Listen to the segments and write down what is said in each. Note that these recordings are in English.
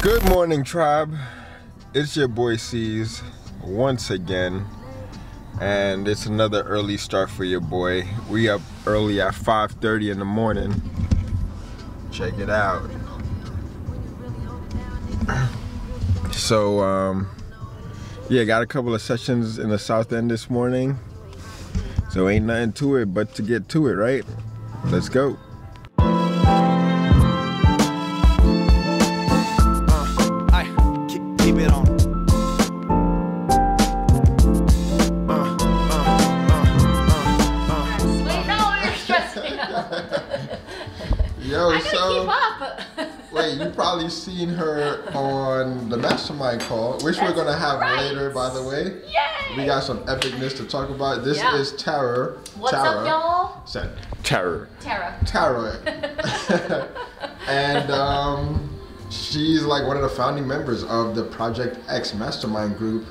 Good morning, tribe. It's your boy C's once again, and it's another early start for your boy. We up early at 5:30 in the morning. Check it out. So yeah, got a couple of sessions in the South End this morning, so ain't nothing to it but to get to it, right? Let's go. Keep it on. Wait, no, you're stressing me out. Yo, I gotta keep up. Wait, you probably seen her on the mastermind call, which we're gonna have later, by the way. Yay! We got some epicness to talk about. This is Tara. What's up, y'all? Said Tara. Tara. And she's like one of the founding members of the Project X Mastermind Group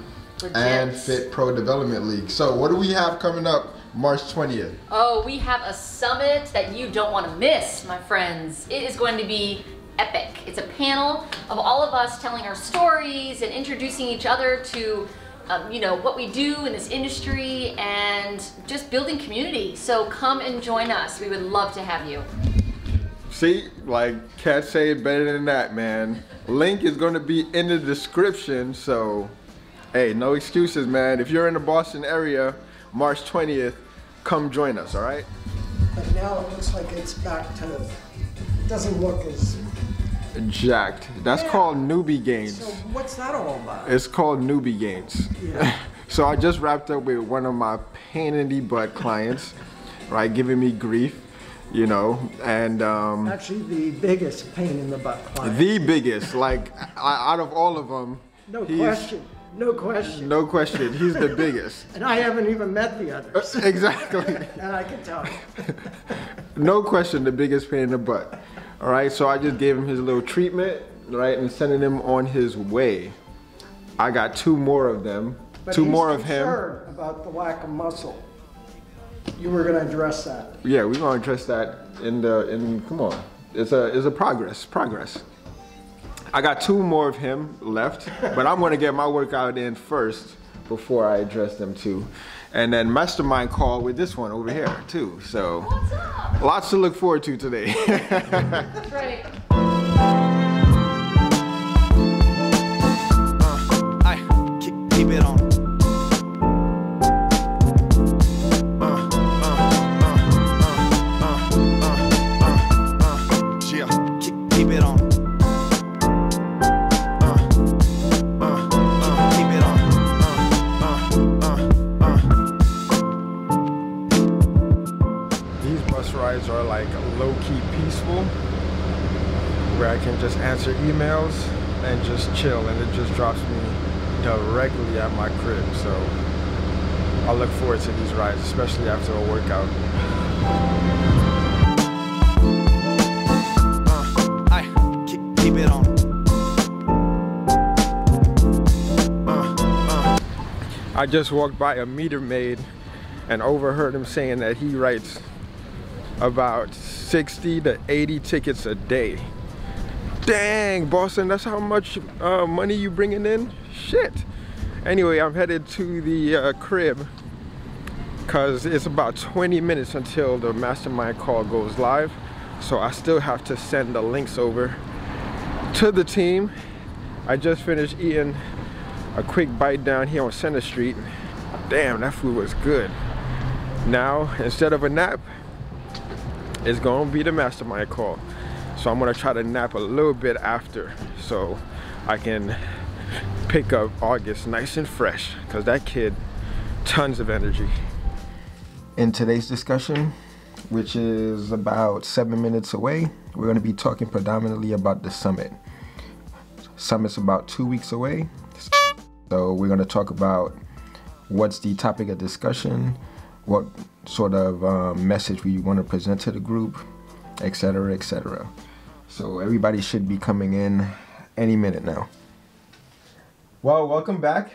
and Fit Pro Development League. So what do we have coming up March 20th? Oh, we have a summit that you don't want to miss, my friends. It is going to be epic. It's a panel of all of us telling our stories and introducing each other to you know, what we do in this industry and just building community. So come and join us. We would love to have you. See, like, can't say it better than that, man. Link is going to be in the description, so hey, no excuses, man. If you're in the Boston area, March 20th, come join us, all right? But now it looks like it's back to, it doesn't look as jacked. That's called newbie gains. So what's that all about? It's called newbie gains. Yeah. So I just wrapped up with one of my pain in the butt clients, right, giving me grief, you know, and Actually, the biggest pain in the butt client. the biggest, like, out of all of them. No question. No question. No question, he's the biggest. And I haven't even met the others. Exactly. And I can tell you. No question, the biggest pain in the butt. All right, so I just gave him his little treatment, right, and sending him on his way. I got two more of them, But two he's more of him. concerned about the lack of muscle. You were going to address that. Yeah, we're gonna address that come on. It's a progress. I got two more of him left, but I'm gonna get my workout in first before I address them too. And then mastermind call with this one over here too. So What's up? lots to look forward to today. That's right. Keep it on. Keep it on. These bus rides are like low-key peaceful, where I can just answer emails and just chill, and it just drops me directly at my crib. So I look forward to these rides, especially after a workout. Keep it on. I just walked by a meter maid and overheard him saying that he writes about 60 to 80 tickets a day. Dang, Boston, that's how much money you bringing in? Shit. Anyway, I'm headed to the crib because it's about 20 minutes until the mastermind call goes live. So I still have to send the links over to the team. I just finished eating a quick bite down here on Center Street. Damn, that food was good. Now, instead of a nap, it's gonna be the mastermind call. So I'm gonna try to nap a little bit after so I can pick up August nice and fresh, because that kid, tons of energy. In today's discussion, which is about 7 minutes away, we're gonna be talking predominantly about the summit. Summit's about 2 weeks away. So we're gonna talk about what's the topic of discussion, what sort of message we want to present to the group, etc., etc. So everybody should be coming in any minute now. Well, welcome back.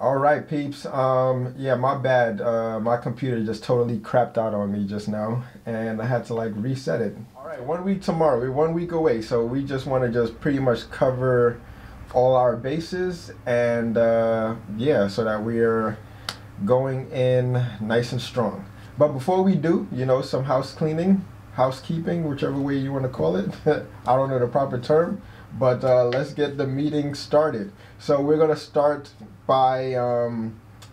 All right, peeps. Yeah, my bad. My computer just totally crapped out on me just now, and I had to like reset it. right, 1 week tomorrow. We're 1 week away, so we just want to just pretty much cover all our bases, and yeah, so that we're going in nice and strong. But before we do, you know, some housekeeping, whichever way you want to call it. I don't know the proper term, but let's get the meeting started. So we're gonna start by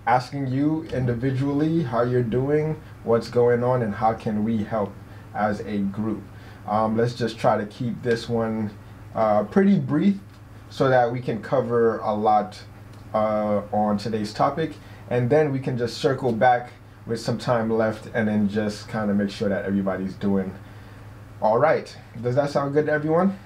asking you individually how you're doing, what's going on, and how can we help as a group. Let's just try to keep this one pretty brief so that we can cover a lot on today's topic, and then we can just circle back with some time left and then just kind of make sure that everybody's doing all right. Does that sound good to everyone?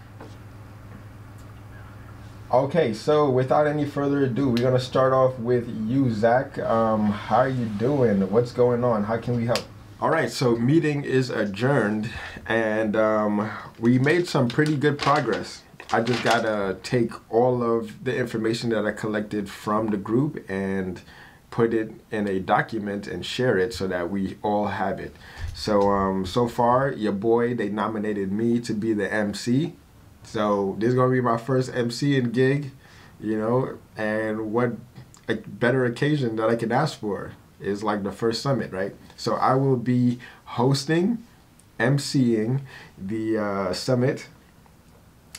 Okay, so without any further ado, we're gonna start off with you, Zach. How are you doing? What's going on? How can we help? All right, so meeting is adjourned, and we made some pretty good progress. I just gotta take all of the information that I collected from the group and put it in a document and share it so that we all have it. So so far, your boy, they nominated me to be the MC. So this is gonna be my first MCing gig, you know, and what a better occasion that I can ask for is like the first summit, right? So I will be hosting, MCing the summit,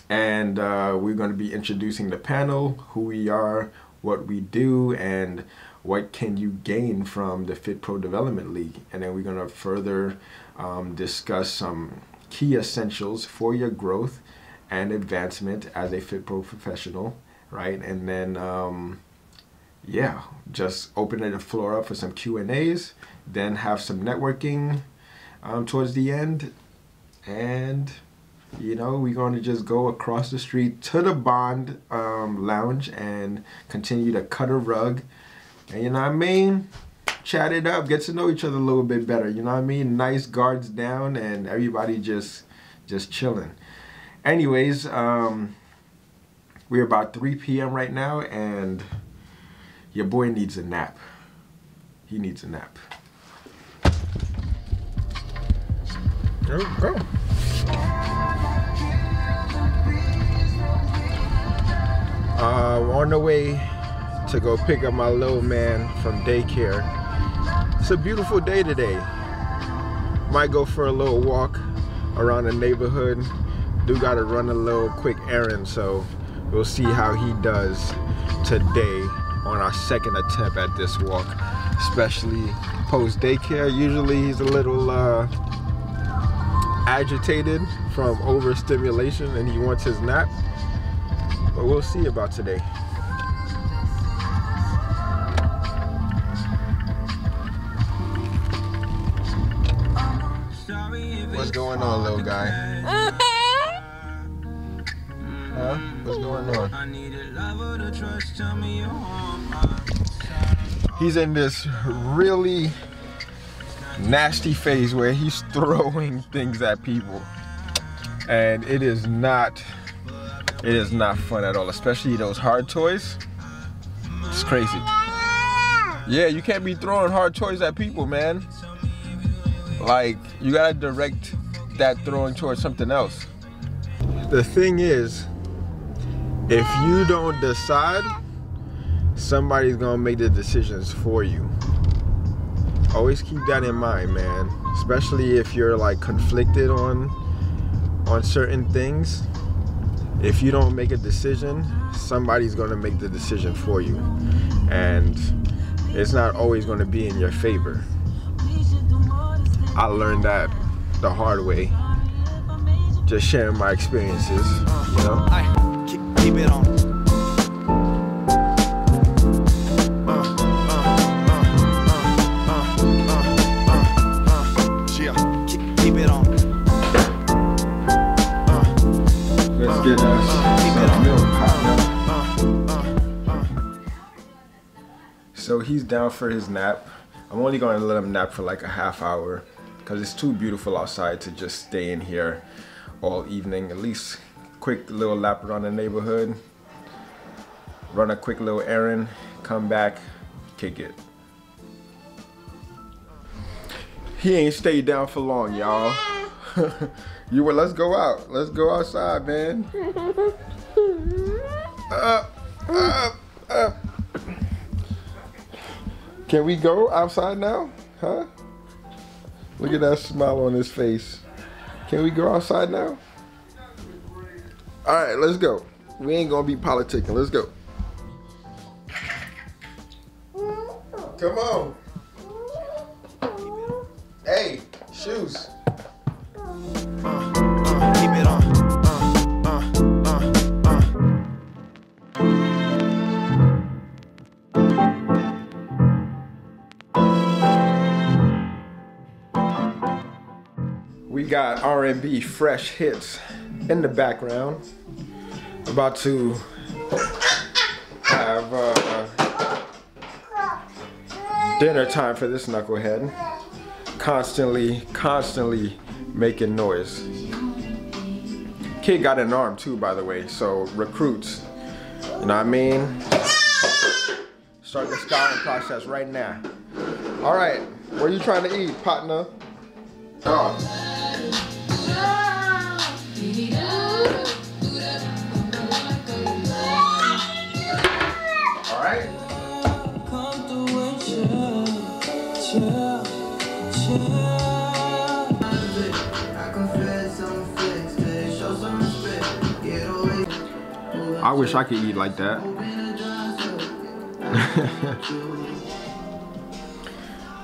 and we're gonna be introducing the panel, who we are, what we do, and what can you gain from the Fit Pro Development League. And then we're gonna further discuss some key essentials for your growth and advancement as a Fit Pro professional, right? And then, yeah, just opening the floor up for some Q&As, then have some networking towards the end. And, you know, we're going to just go across the street to the Bond Lounge and continue to cut a rug. And, you know what I mean? Chat it up, get to know each other a little bit better. You know what I mean? Nice guards down and everybody just chilling. Anyways, we're about 3 p.m. right now, and your boy needs a nap. He needs a nap. There we go. On the way to go pick up my little man from daycare. It's a beautiful day today. Might go for a little walk around the neighborhood. Do gotta run a little quick errand, so we'll see how he does today on our second attempt at this walk, especially post daycare. Usually he's a little agitated from overstimulation and he wants his nap, but we'll see about today. What's going on, little guy? Huh? What's going on? He's in this really nasty phase where he's throwing things at people, and it is not fun at all, especially those hard toys. It's crazy. Yeah, you can't be throwing hard toys at people, man. Like, you gotta direct that throwing towards something else. The thing is, if you don't decide, somebody's gonna make the decisions for you. Always keep that in mind, man. Especially if you're like conflicted on certain things. If you don't make a decision, somebody's gonna make the decision for you. And it's not always gonna be in your favor. I learned that the hard way. Just sharing my experiences, you know? Keep it on. Keep it on. Let's get us some milk, So he's down for his nap. I'm only going to let him nap for like a half hour because it's too beautiful outside to just stay in here all evening. At least quick little lap around the neighborhood, run a quick little errand, come back, kick it. He ain't stayed down for long, y'all. You were, let's go out. Let's go outside, man. Up. Can we go outside now? Huh? Look at that smile on his face. Can we go outside now? All right, let's go. We ain't gonna be politicking. Let's go. Come on. Hey, shoes. Keep it on. We got R&B fresh hits in the background. About to have dinner time for this knucklehead. Constantly making noise. Kid got an arm too, by the way, so recruits. You know what I mean? Start the scouting process right now. All right, what are you trying to eat, partner? Oh. All right. I wish I could eat like that.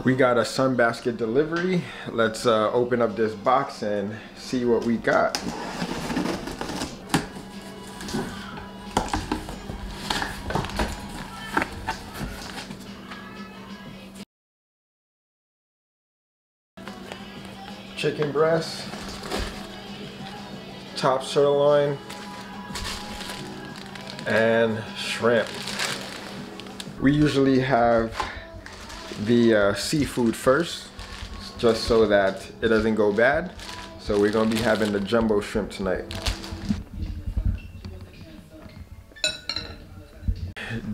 We got a Sunbasket delivery. Let's open up this box and see what we got. Chicken breast, top sirloin, and shrimp. We usually have the seafood first, just so that it doesn't go bad. So we're gonna be having the jumbo shrimp tonight.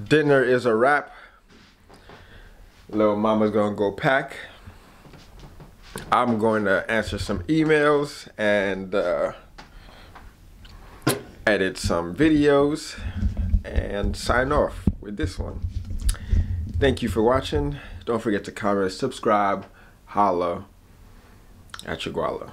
Dinner is a wrap. Little mama's gonna go pack. I'm going to answer some emails and edit some videos and sign off with this one. Thank you for watching. Don't forget to comment, subscribe, holla at your guala.